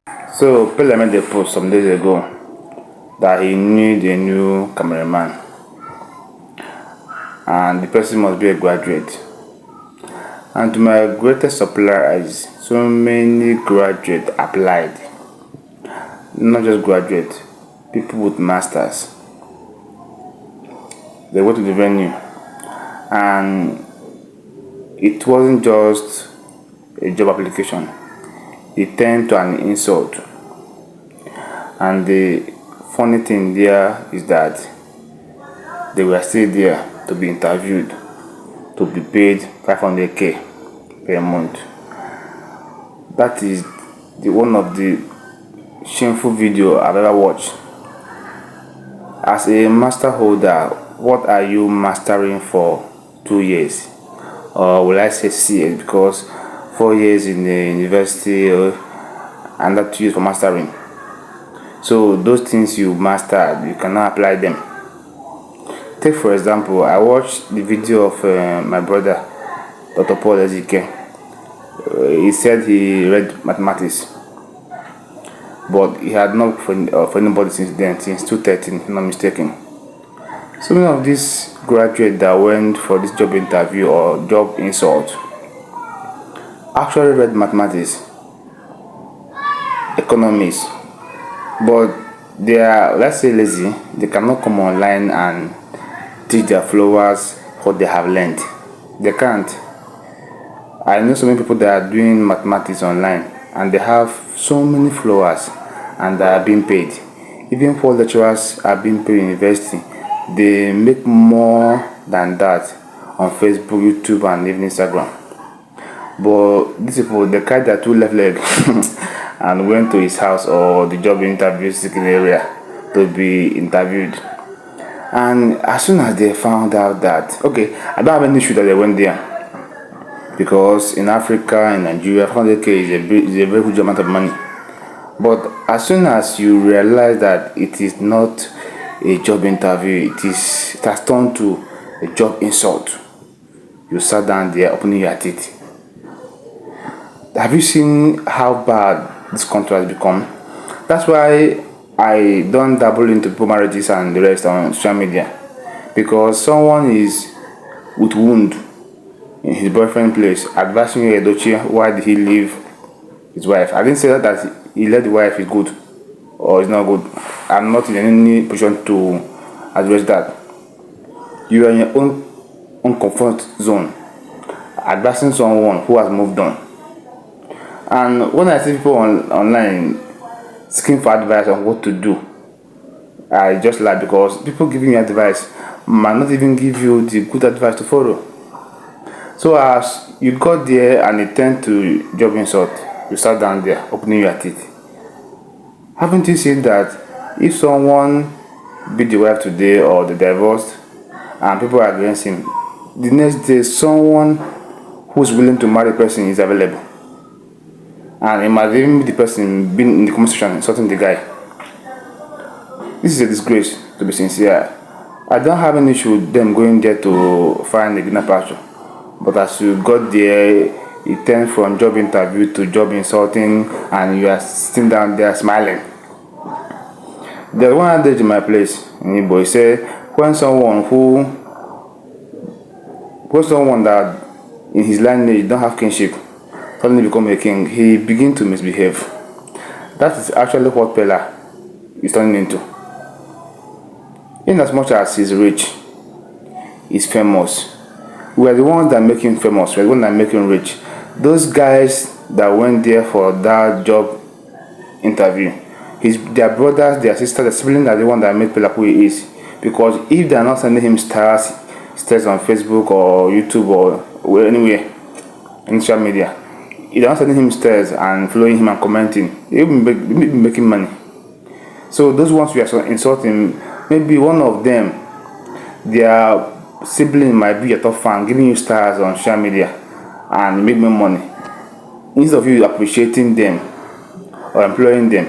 So Peller made a post some days ago that he needs a new cameraman and the person must be a graduate. And to my greatest surprise, so many graduates applied. Not just graduates, people with masters. They went to the venue and it wasn't just a job application. It turned to an insult. And the funny thing there is that they were still there to be interviewed, to be paid 500k per month. That is one of the shameful video I've ever watched. As a master holder, what are you mastering for 2 years? Or will I say 6 years, because 4 years in the university and that 2 years for mastering. So those things you mastered, you cannot apply them. Take for example, I watched the video of my brother, Dr. Paul. He said he read mathematics, but he had not for anybody since then, since 2013, if I'm not mistaken. So many of these graduates that went for this job interview or job insult actually read mathematics, economics, but they are, let's say, lazy. They cannot come online and teach their followers what they have learned. They can't. I know so many people that are doing mathematics online and they have so many followers and they are being paid. Even for lecturers are being paid in university, they make more than that on Facebook, YouTube, and even Instagram. But these people, they carried their two left leg and went to his house or the job interview seeking area to be interviewed. And as soon as they found out that, okay, I don't have any issue that they went there, because in Africa, in Nigeria, 400k is a very huge amount of money. But as soon as you realize that it is not a job interview, it has turned to a job insult, you sat down there opening your teeth. Have you seen how bad this country has become? That's why I don't dabble into people marriages and the rest on social media, because someone is with wound in his boyfriend's place advising you, Edochie, why did he leave his wife? I didn't say that he left the wife is good or is not good. I'm not in any position to address that. You are in your own comfort zone advising someone who has moved on. And when I see people online seeking for advice on what to do, I just laugh, because people giving you advice might not even give you the good advice to follow. So as you got there and it turned to job insult, you sat down there opening your teeth. Haven't you seen that if someone beat the wife today or they divorced and people are against him, the next day someone who's willing to marry the person is available? And it might even be the person being in the conversation insulting the guy. This is a disgrace, to be sincere. I don't have an issue with them going there to find a greener pasture. But as you got there, it turned from job interview to job insulting, and you are sitting down there smiling. There's one adage in my place in Igbo. He said, when someone that in his lineage don't have kinship suddenly become a king, he begin to misbehave. That is actually what Peller is turning into. In as much as he's rich, he's famous, we are the ones that make him famous, we are the ones that make him rich. Those guys that went there for that job interview, their brothers, their sisters, their siblings are the ones that made Peller who he is. Because if they are not sending him stars on Facebook or YouTube or anywhere in social media, if they are not sending him stars and following him and commenting, he will be making money. So those ones we are insulting, maybe one of them, their sibling might be a top fan, giving you stars on social media and make more money. Instead of you appreciating them or employing them,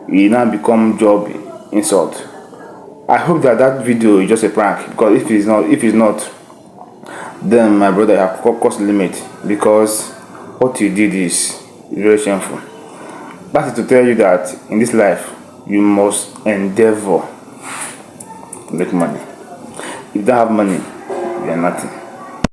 it now become job insult. I hope that video is just a prank, because if it's not, then my brother, you have crossed the limit, because what you did is very shameful. That is to tell you that in this life, you must endeavor to make money. If you don't have money, you are nothing.